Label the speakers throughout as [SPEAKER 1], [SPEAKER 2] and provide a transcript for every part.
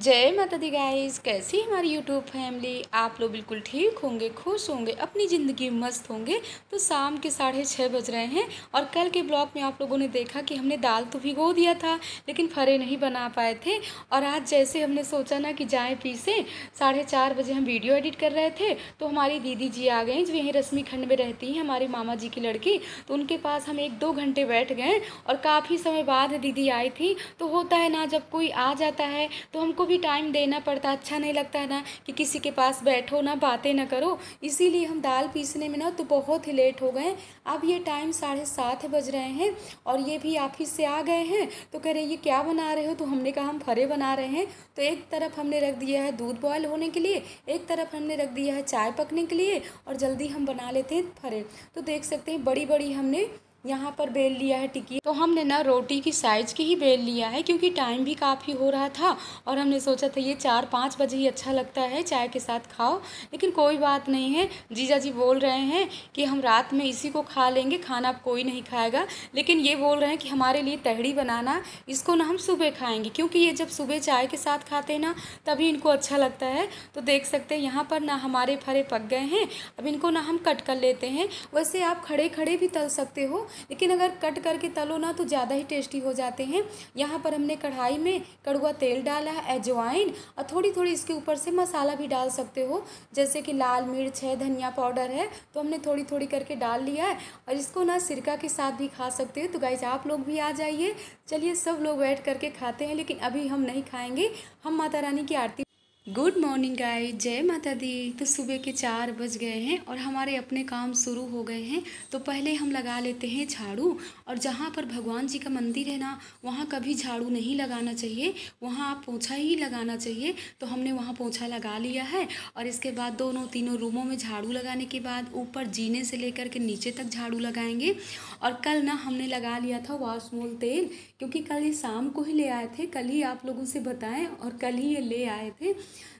[SPEAKER 1] जय माता दी गाइस। कैसी है हमारी यूट्यूब फैमिली। आप लोग बिल्कुल ठीक होंगे, खुश होंगे, अपनी ज़िंदगी में मस्त होंगे। तो शाम के 6:30 बज रहे हैं और कल के ब्लॉग में आप लोगों ने देखा कि हमने दाल तो भिगो दिया था लेकिन फरे नहीं बना पाए थे। और आज जैसे हमने सोचा ना कि जाएँ पीसे, 4:30 बजे हम वीडियो एडिट कर रहे थे तो हमारी दीदी जी आ गई जो यहीं रश्मि खंड में रहती हैं, हमारे मामा जी की लड़की। तो उनके पास हम 1-2 घंटे बैठ गए और काफ़ी समय बाद दीदी आई थी। तो होता है ना, जब कोई आ जाता है तो हमको भी टाइम देना पड़ता है। अच्छा नहीं लगता है ना कि किसी के पास बैठो ना बातें ना करो। इसीलिए हम दाल पीसने में ना तो बहुत ही लेट हो गए। अब ये टाइम 7:30 बज रहे हैं और ये भी ऑफिस से आ गए हैं। तो कह रहे ये क्या बना रहे हो। तो हमने कहा हम फरे बना रहे हैं। तो एक तरफ हमने रख दिया है दूध बॉयल होने के लिए, एक तरफ हमने रख दिया है चाय पकने के लिए और जल्दी हम बना लेते हैं फरे। तो देख सकते हैं बड़ी बड़ी हमने यहाँ पर बेल लिया है टिक्की। तो हमने ना रोटी की साइज़ की ही बेल लिया है क्योंकि टाइम भी काफ़ी हो रहा था और हमने सोचा था ये 4-5 बजे ही अच्छा लगता है चाय के साथ खाओ। लेकिन कोई बात नहीं है, जीजा जी बोल रहे हैं कि हम रात में इसी को खा लेंगे, खाना अब कोई नहीं खाएगा। लेकिन ये बोल रहे हैं कि हमारे लिए तहड़ी बनाना, इसको ना हम सुबह खाएंगे क्योंकि ये जब सुबह चाय के साथ खाते हैं ना तभी इनको अच्छा लगता है। तो देख सकते हैं यहाँ पर ना हमारे फरे पक गए हैं। अब इनको ना हम कट कर लेते हैं। वैसे आप खड़े खड़े भी तल सकते हो लेकिन अगर कट करके तलो ना तो ज़्यादा ही टेस्टी हो जाते हैं। यहाँ पर हमने कढ़ाई में कड़वा तेल डाला है, अजवाइन और थोड़ी थोड़ी इसके ऊपर से मसाला भी डाल सकते हो, जैसे कि लाल मिर्च है, धनिया पाउडर है, तो हमने थोड़ी थोड़ी करके डाल लिया है। और इसको ना सिरका के साथ भी खा सकते हो। तो गाइस आप लोग भी आ जाइए, चलिए सब लोग बैठ करके खाते हैं। लेकिन अभी हम नहीं खाएंगे, हम माता रानी की आरती। गुड मॉर्निंग गाइस, जय माता दी। तो सुबह के 4 बज गए हैं और हमारे अपने काम शुरू हो गए हैं। तो पहले हम लगा लेते हैं झाड़ू। और जहाँ पर भगवान जी का मंदिर है ना वहाँ कभी झाड़ू नहीं लगाना चाहिए, वहाँ आप पोछा ही लगाना चाहिए। तो हमने वहाँ पोछा लगा लिया है और इसके बाद दोनों तीनों रूमों में झाड़ू लगाने के बाद ऊपर जीने से लेकर के नीचे तक झाड़ू लगाएंगे। और कल ना हमने लगा लिया था वाशमोल तेल क्योंकि कल ये शाम को ही ले आए थे, कल ही आप लोगों से बताएं और कल ही ये ले आए थे।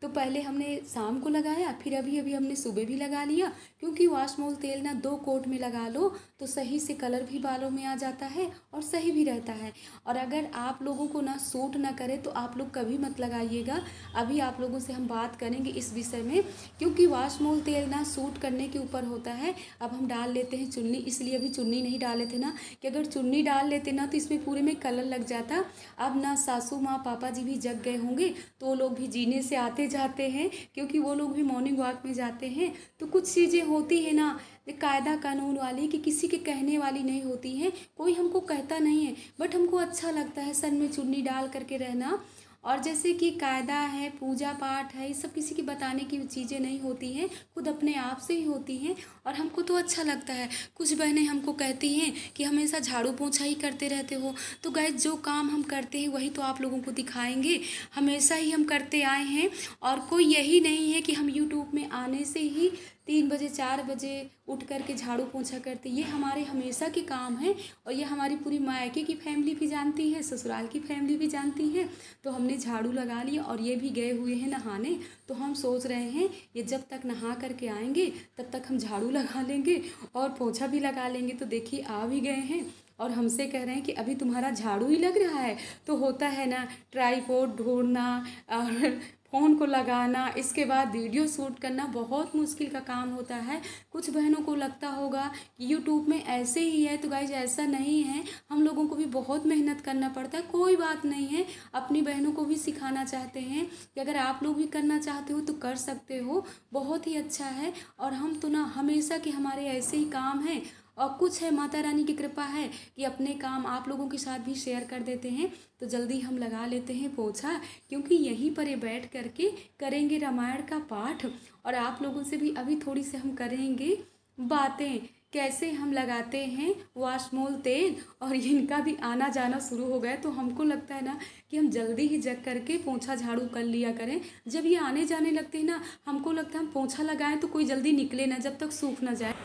[SPEAKER 1] तो पहले हमने शाम को लगाया, फिर अभी अभी हमने सुबह भी लगा लिया क्योंकि वाशमोल तेल ना 2 कोट में लगा लो तो सही से कलर भी बालों में आ जाता है और सही भी रहता है। और अगर आप लोगों को ना सूट ना करे तो आप लोग कभी मत लगाइएगा। अभी आप लोगों से हम बात करेंगे इस विषय में क्योंकि वाशमोल तेल ना सूट करने के ऊपर होता है। अब हम डाल लेते हैं चुन्नी, इसलिए अभी चुन्नी नहीं डाले थे ना कि अगर चुन्नी डाल लेते ना तो इसमें पूरे में कलर लग जाता। अब ना सासू माँ पापा जी भी जग गए होंगे तो वो लोग भी जीने से आते जाते हैं क्योंकि वो लोग भी मॉर्निंग वॉक में जाते हैं। तो कुछ चीज़ें होती है ना कायदा कानून वाली कि किसी के कहने वाली नहीं होती हैं, कोई हमको कहता नहीं है बट हमको अच्छा लगता है सर में चुन्नी डाल करके रहना। और जैसे कि कायदा है, पूजा पाठ है, ये सब किसी की बताने की चीज़ें नहीं होती हैं, खुद अपने आप से ही होती हैं और हमको तो अच्छा लगता है। कुछ बहनें हमको कहती हैं कि हमेशा झाड़ू पोंछा ही करते रहते हो। तो गाइस जो काम हम करते हैं वही तो आप लोगों को दिखाएंगे, हमेशा ही हम करते आए हैं। और कोई यही नहीं है कि हम यूट्यूब में आने से ही 3 बजे 4 बजे उठ कर के झाड़ू पोंछा करते, ये हमारे हमेशा के काम हैं। और ये हमारी पूरी मायके की फैमिली भी जानती है, ससुराल की फैमिली भी जानती है। तो हमने झाड़ू लगा लिया और ये भी गए हुए हैं नहाने। तो हम सोच रहे हैं ये जब तक नहा करके आएंगे तब तक हम झाड़ू लगा लेंगे और पोंछा भी लगा लेंगे। तो देखिए आ भी गए हैं और हमसे कह रहे हैं कि अभी तुम्हारा झाड़ू ही लग रहा है। तो होता है ना, ट्राईपोड ढूंढना और फ़ोन को लगाना, इसके बाद वीडियो शूट करना बहुत मुश्किल का काम होता है। कुछ बहनों को लगता होगा कि यूट्यूब में ऐसे ही है, तो गाइज ऐसा नहीं है, हम लोगों को भी बहुत मेहनत करना पड़ता है। कोई बात नहीं है, अपनी बहनों को भी सिखाना चाहते हैं कि अगर आप लोग भी करना चाहते हो तो कर सकते हो, बहुत ही अच्छा है। और हम तो ना हमेशा के हमारे ऐसे ही काम हैं और कुछ है माता रानी की कृपा है कि अपने काम आप लोगों के साथ भी शेयर कर देते हैं। तो जल्दी हम लगा लेते हैं पोछा क्योंकि यहीं पर ये बैठ करके करेंगे रामायण का पाठ और आप लोगों से भी अभी थोड़ी से हम करेंगे बातें कैसे हम लगाते हैं वाशमोल तेल। और इनका भी आना जाना शुरू हो गया तो हमको लगता है ना कि हम जल्दी ही जग करके पोंछा झाड़ू कर लिया करें। जब ये आने जाने लगते हैं ना हमको लगता है हम पोंछा लगाएं तो कोई जल्दी निकले ना जब तक सूख ना जाए।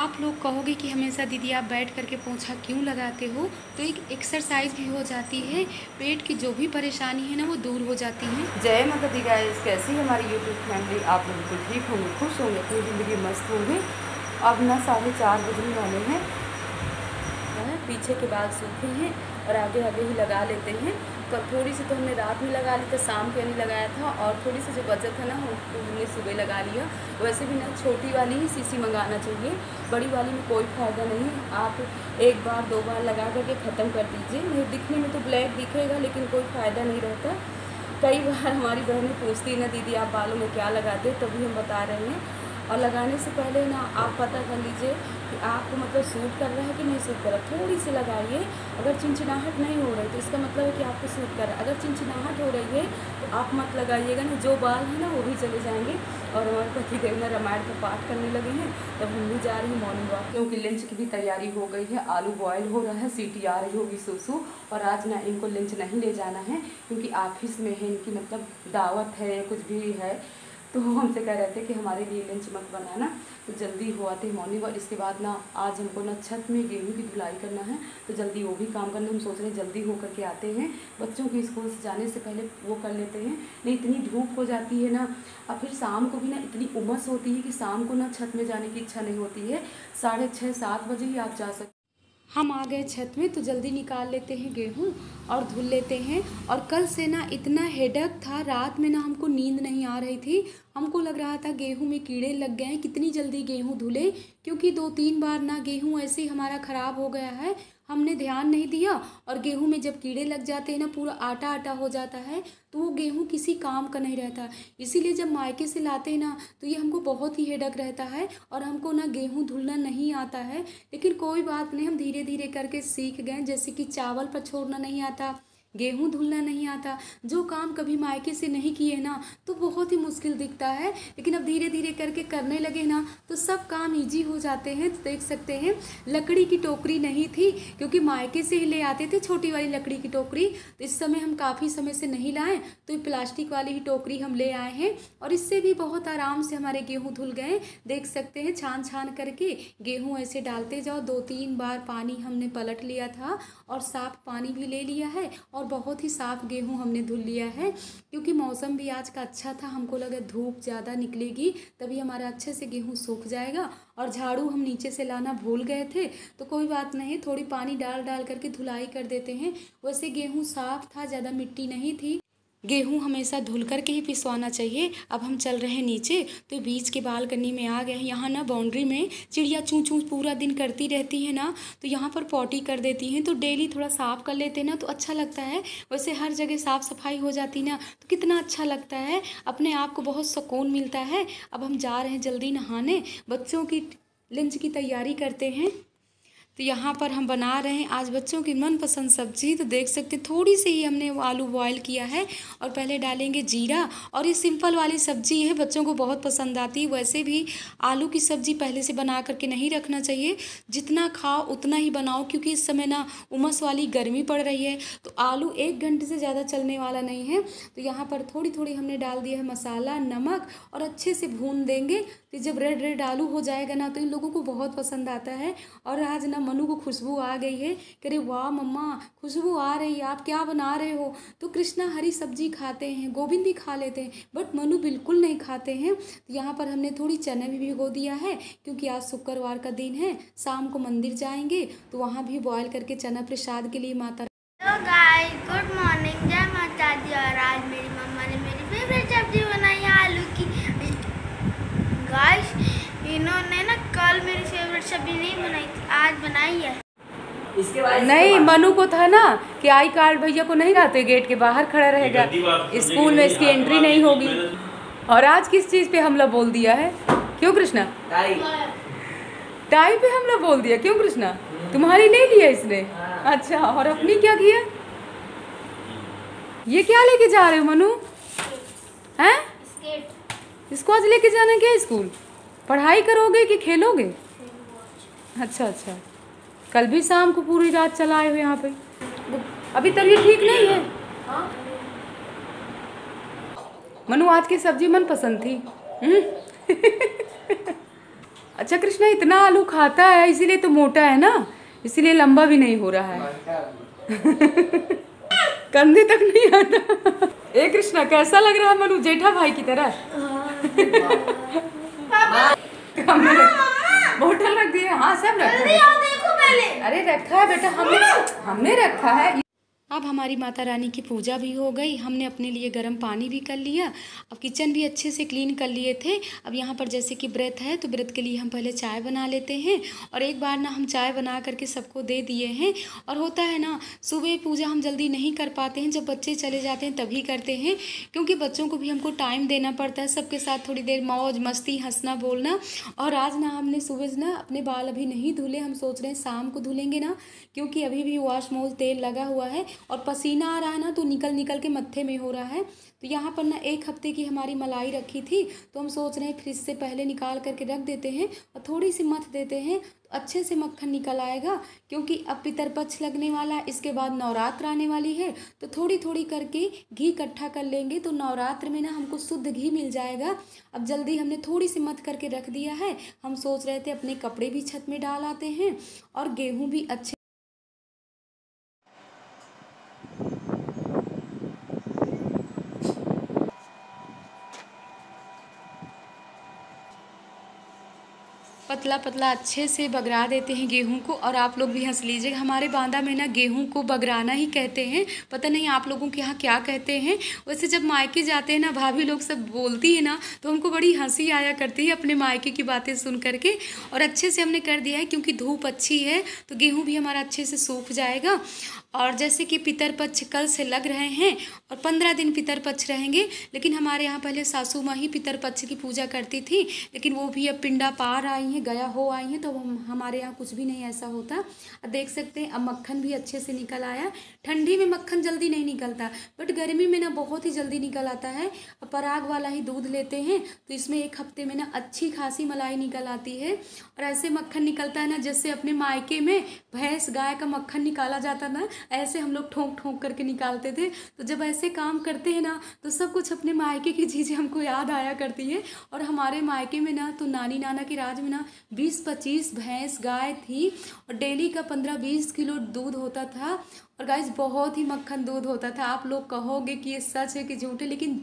[SPEAKER 1] आप लोग कहोगे कि हमेशा दीदी आप बैठ करके पोंछा क्यों लगाते हो, तो एक एक्सरसाइज भी हो जाती है, पेट की जो भी परेशानी है ना वो दूर हो जाती है। जय माता दी गाइस, कैसी है हमारी यूट्यूब फैमिली। आप लोग बिल्कुल ठीक होंगे, खुश होंगे, अपनी ज़िंदगी मस्त होंगे। अब ना 4:30 बजने वाले हैं। पीछे के बाल सूखे हैं और आगे आगे ही लगा लेते हैं। पर थोड़ी सी तो हमने रात में लगा ली, तो शाम के नहीं लगाया था, और थोड़ी सी जो बचत है ना वो हमने सुबह लगा लिया। वैसे भी ना छोटी वाली ही शीशी मंगाना चाहिए, बड़ी वाली में कोई फ़ायदा नहीं। आप एक बार 2 बार लगा करके ख़त्म कर दीजिए। नहीं दिखने में तो ब्लैक दिखेगा लेकिन कोई फ़ायदा नहीं रहता। कई बार हमारी बहनें पूछती ना दीदी आप बालों में क्या लगाते, तभी हम बता रहे हैं। और लगाने से पहले ना आप पता कर लीजिए कि आपको मतलब सूट कर रहा है कि नहीं सूट कर रहा है। थोड़ी सी लगाइए, अगर चिनचिनाहट नहीं हो रही तो इसका मतलब है कि आपको सूट कर रहा है। अगर चिनचिनाहट हो रही है तो आप मत लगाइएगा, ना जो बाल है ना वो भी चले जाएंगे। और हमारे पति देव ना रामायण का पाठ करने लगे हैं, तब हम भी जा रही हैं मॉर्निंग वॉक, क्योंकि लंच की भी तैयारी हो गई है। आलू बॉयल हो रहा है, सीटी आ रही होगी सूसू। और आज ना इनको लंच नहीं ले जाना है क्योंकि ऑफिस में है इनकी मतलब दावत है, कुछ भी है, तो हमसे कह रहे थे कि हमारे लिए लंच मत बनाना, तो जल्दी हो आते मॉर्निंग। और इसके बाद ना आज हमको ना छत में गेहूं की धुलाई करना है, तो जल्दी वो भी काम करना। हम सोच रहे हैं जल्दी हो करके आते हैं, बच्चों के स्कूल से जाने से पहले वो कर लेते हैं। नहीं इतनी धूप हो जाती है ना, और फिर शाम को भी ना इतनी उमस होती है कि शाम को ना छत में जाने की इच्छा नहीं होती है। 6:30-7 बजे ही आप जा सकते। हम आ गए छत में, तो जल्दी निकाल लेते हैं गेहूं और धुल लेते हैं। और कल से ना इतना हेडेक था, रात में ना हमको नींद नहीं आ रही थी। हमको लग रहा था गेहूं में कीड़े लग गए हैं, कितनी जल्दी गेहूं धुले, क्योंकि 2-3 बार ना गेहूं ऐसे ही हमारा ख़राब हो गया है, हमने ध्यान नहीं दिया। और गेहूं में जब कीड़े लग जाते हैं ना पूरा आटा आटा हो जाता है, तो वो गेहूं किसी काम का नहीं रहता। इसीलिए जब मायके से लाते हैं ना तो ये हमको बहुत ही हेडेक रहता है, और हमको ना गेहूं धुलना नहीं आता है। लेकिन कोई बात नहीं, हम धीरे धीरे करके सीख गए। जैसे कि चावल पछोड़ना नहीं आता, गेहूं धुलना नहीं आता, जो काम कभी मायके से नहीं किए ना तो बहुत ही मुश्किल दिखता है। लेकिन अब धीरे धीरे करके करने लगे ना तो सब काम इजी हो जाते हैं। तो देख सकते हैं लकड़ी की टोकरी नहीं थी, क्योंकि मायके से ही ले आते थे छोटी वाली लकड़ी की टोकरी। तो इस समय हम काफ़ी समय से नहीं लाए, तो ये प्लास्टिक वाली ही टोकरी हम ले आए हैं, और इससे भी बहुत आराम से हमारे गेहूँ धुल गए। देख सकते हैं छान छान करके गेहूँ ऐसे डालते जाओ। 2-3 बार पानी हमने पलट लिया था और साफ पानी भी ले लिया है, और बहुत ही साफ़ गेहूं हमने धुल लिया है। क्योंकि मौसम भी आज का अच्छा था, हमको लगा धूप ज़्यादा निकलेगी तभी हमारा अच्छे से गेहूं सूख जाएगा। और झाड़ू हम नीचे से लाना भूल गए थे, तो कोई बात नहीं, थोड़ी पानी डाल डाल करके धुलाई कर देते हैं। वैसे गेहूँ साफ़ था, ज़्यादा मिट्टी नहीं थी। गेहूँ हमेशा धुल करके ही पिसवाना चाहिए। अब हम चल रहे हैं नीचे, तो बीच के बालकनी में आ गए हैं। यहाँ ना बाउंड्री में चिड़िया चूँ चूँ पूरा दिन करती रहती है ना, तो यहाँ पर पॉटी कर देती हैं, तो डेली थोड़ा साफ़ कर लेते हैं ना तो अच्छा लगता है। वैसे हर जगह साफ़ सफाई हो जाती ना तो कितना अच्छा लगता है, अपने आप को बहुत सुकून मिलता है। अब हम जा रहे हैं जल्दी नहाने, बच्चों की लंच की तैयारी करते हैं। तो यहाँ पर हम बना रहे हैं आज बच्चों की मनपसंद सब्जी। तो देख सकते थोड़ी सी ही हमने वो आलू बॉयल किया है, और पहले डालेंगे जीरा। और ये सिंपल वाली सब्जी है, बच्चों को बहुत पसंद आती है। वैसे भी आलू की सब्जी पहले से बना करके नहीं रखना चाहिए, जितना खाओ उतना ही बनाओ, क्योंकि इस समय ना उमस वाली गर्मी पड़ रही है, तो आलू 1 घंटे से ज़्यादा चलने वाला नहीं है। तो यहाँ पर थोड़ी थोड़ी हमने डाल दिया है मसाला, नमक, और अच्छे से भून देंगे। तो जब रेड रेड आलू हो जाएगा ना तो इन लोगों को बहुत पसंद आता है। और आज ना मनु को खुशबू आ गई है, कह रहे वाह मम्मा खुशबू आ रही है, आप क्या बना रहे हो। तो कृष्णा हरी सब्जी खाते हैं, गोविंद भी खा लेते हैं, बट मनु बिल्कुल नहीं खाते हैं। तो यहाँ पर हमने थोड़ी चने भी भिगो दिया है, क्योंकि आज शुक्रवार का दिन है, शाम को मंदिर जाएंगे तो वहाँ भी बॉयल करके चना प्रसाद के लिए माता।
[SPEAKER 2] हेलो गाइस, गुड मॉर्निंग, जय माता दी। और आज मेरी मम्मा ने मेरी फेवरेट सब्जी बनाई है आलू की। गाइस इन्होंने ना कल मेरी फेवरेट सब्जी नहीं बनाई थी, आज बनाई है।
[SPEAKER 1] नहीं, मनु को था ना कि आई कार्ड भैया को नहीं लाते, गेट के बाहर खड़ा रहेगा, स्कूल में इसकी एंट्री नहीं होगी। और आज किस चीज़ पे हमला बोल दिया है, क्यों कृष्णा? टाई पे हमला बोल दिया, क्यों कृष्णा? तुम्हारी ले लिया इसने? अच्छा, और अपनी क्या किया? ये क्या लेके जा रहे हो मनु? हैं? इसको आज लेके जाना क्या स्कूल? पढ़ाई करोगे कि खेलोगे? अच्छा अच्छा, कल भी शाम को पूरी रात चलाए हो यहाँ पे। अभी तबीयत ठीक नहीं है? मनु आज की सब्जी मन पसंद थी। अच्छा कृष्णा इतना आलू खाता है इसीलिए तो मोटा है ना, इसीलिए लंबा भी नहीं हो रहा है। कंधे तक नहीं आता। ए कृष्णा कैसा लग रहा है मनु, जेठा भाई की तरह? बोतल रख दिए? हाँ सब रखा है।
[SPEAKER 2] देखो पहले।
[SPEAKER 1] अरे रखा है बेटा, हमने रखा है। अब हमारी माता रानी की पूजा भी हो गई, हमने अपने लिए गर्म पानी भी कर लिया। अब किचन भी अच्छे से क्लीन कर लिए थे। अब यहाँ पर जैसे कि व्रत है तो व्रत के लिए हम पहले चाय बना लेते हैं, और एक बार ना हम चाय बना करके सबको दे दिए हैं। और होता है ना, सुबह पूजा हम जल्दी नहीं कर पाते हैं, जब बच्चे चले जाते हैं तभी करते हैं, क्योंकि बच्चों को भी हमको टाइम देना पड़ता है, सबके साथ थोड़ी देर मौज मस्ती हंसना बोलना। और आज ना हमने सुबह ना अपने बाल अभी नहीं धुले, हम सोच रहे हैं शाम को धुलेंगे ना, क्योंकि अभी भी वॉश मोज तेल लगा हुआ है और पसीना आ रहा है ना, तो निकल निकल के मत्थे में हो रहा है। तो यहाँ पर ना 1 हफ्ते की हमारी मलाई रखी थी, तो हम सोच रहे हैं फ्रिज से पहले निकाल करके रख देते हैं और थोड़ी सी मथ देते हैं तो अच्छे से मक्खन निकल आएगा। क्योंकि अब पितरपक्ष लगने वाला है, इसके बाद नवरात्र आने वाली है, तो थोड़ी थोड़ी करके घी इकट्ठा कर लेंगे तो नवरात्र में ना हमको शुद्ध घी मिल जाएगा। अब जल्दी हमने थोड़ी सी मथ करके रख दिया है। हम सोच रहे थे अपने कपड़े भी छत में डाल आते हैं और गेहूँ भी अच्छे पतला पतला अच्छे से बगरा देते हैं गेहूं को। और आप लोग भी हंस लीजिएगा, हमारे बांदा में ना गेहूं को बगराना ही कहते हैं, पता नहीं आप लोगों के यहाँ क्या कहते हैं। वैसे जब मायके जाते हैं ना, भाभी लोग सब बोलती है ना, तो हमको बड़ी हंसी आया करती है अपने मायके की बातें सुन करके। और अच्छे से हमने कर दिया है, क्योंकि धूप अच्छी है तो गेहूँ भी हमारा अच्छे से सूख जाएगा। और जैसे कि पितरपक्ष कल से लग रहे हैं और 15 दिन पितरपक्ष रहेंगे, लेकिन हमारे यहाँ पहले सासू माँ ही पितरपक्ष की पूजा करती थी, लेकिन वो भी अब पिंडा पार आई हैं, गया हो आई हैं, तो हमारे यहाँ कुछ भी नहीं ऐसा होता। अब देख सकते हैं अब मक्खन भी अच्छे से निकल आया। ठंडी में मक्खन जल्दी नहीं निकलता, बट गर्मी में ना बहुत ही जल्दी निकल आता है। अब पराग वाला ही दूध लेते हैं तो इसमें 1 हफ्ते में ना अच्छी खासी मलाई निकल आती है। और ऐसे मक्खन निकलता है ना, जैसे अपने मायके में भैंस गाय का मक्खन निकाला जाता ना, ऐसे हम लोग ठोंक ठोंक करके निकालते थे। तो जब ऐसे काम करते हैं ना, तो सब कुछ अपने मायके की चीज़ें हमको याद आया करती है। और हमारे मायके में ना तो नानी नाना के राज में ना 20-25 भैंस गाय थी, और डेली का 15-20 किलो दूध होता था। और गाइस बहुत ही मक्खन दूध होता था। आप लोग कहोगे कि ये सच है कि झूठ है, लेकिन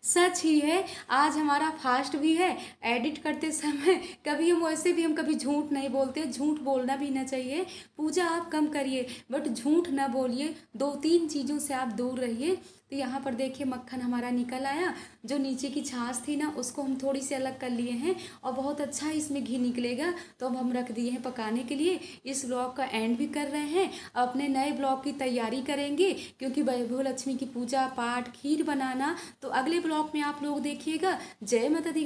[SPEAKER 1] सच ही है। आज हमारा फास्ट भी है, एडिट करते समय कभी हम वैसे भी हम कभी झूठ नहीं बोलते, झूठ बोलना भी ना चाहिए। पूजा आप कम करिए बट झूठ ना बोलिए, 2-3 चीज़ों से आप दूर रहिए। तो यहाँ पर देखिए मक्खन हमारा निकल आया। जो नीचे की छाछ थी ना, उसको हम थोड़ी सी अलग कर लिए हैं और बहुत अच्छा इसमें घी निकलेगा। तो अब हम रख दिए हैं पकाने के लिए। इस ब्लॉग का एंड भी कर रहे हैं, अपने नए ब्लॉग की तैयारी करेंगे, क्योंकि वैभव लक्ष्मी की पूजा पाठ खीर बनाना तो अगले ब्लॉग में आप लोग देखिएगा। जय माता दी।